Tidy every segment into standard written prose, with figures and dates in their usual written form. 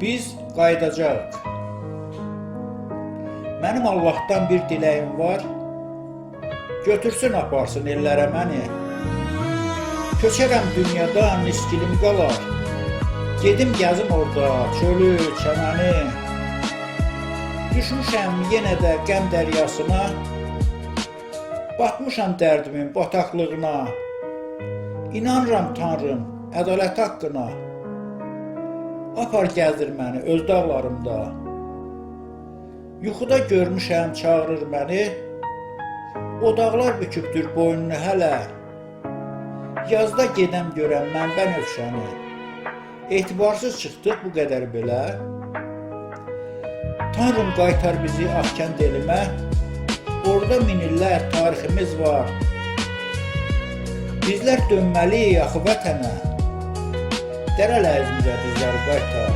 Biz qayıdacağıq. Mənim Allahdan bir diləyim var, götürsün aparsın ellərə məni. Köçərəm dünyada miskilim qalar, gedim gəzim orada çölü, çəməni. Düşmüşəm yenə də qəm dəryasına, batmışam dərdimin bataqlığına. İnanıram Tanrım ədalət haqqına, apar gəzdir məni öz dağlarımda. Yuxuda görmüşəm çağırır məni, o dağlar bükübdür boynunu hələ. Yazda gedəm görəm mənbə növşəni, etibarsız çıxdıq bu qədər belə. Tanrım qaytar bizi Afkənd elimə, orada min illər tariximiz var. Bizlər dönməliyik axı vətənə, dərəl əzmizə bizləri qaytar.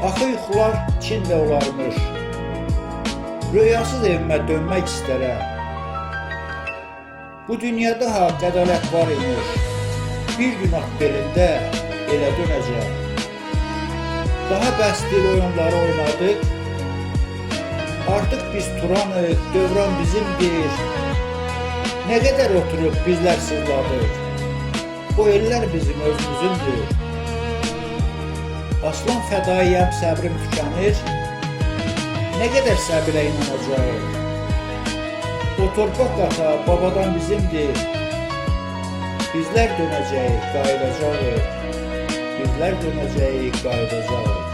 Axı yuxular Çində olarmış, rüyasız evimə dönmək istərəm. Bu dünyada haqq ədalət var imiş, bir gün at belində elə dönəcəm. Daha bəsdir oyunları oynadık, artıq biz Turanıq, dövran bizimdir. Nə qədər oturub bizlər sızladıq, o ellər bizim özümüzündür. Aslan fədaiyəm, səbrim tükənir, nə qədər səbirə inanacaq. O torpaq ata babadan bizimdir, bizlər dönəcəyik, qayıdacağıq. Bizlər dönəcəyik, qayıdacağıq.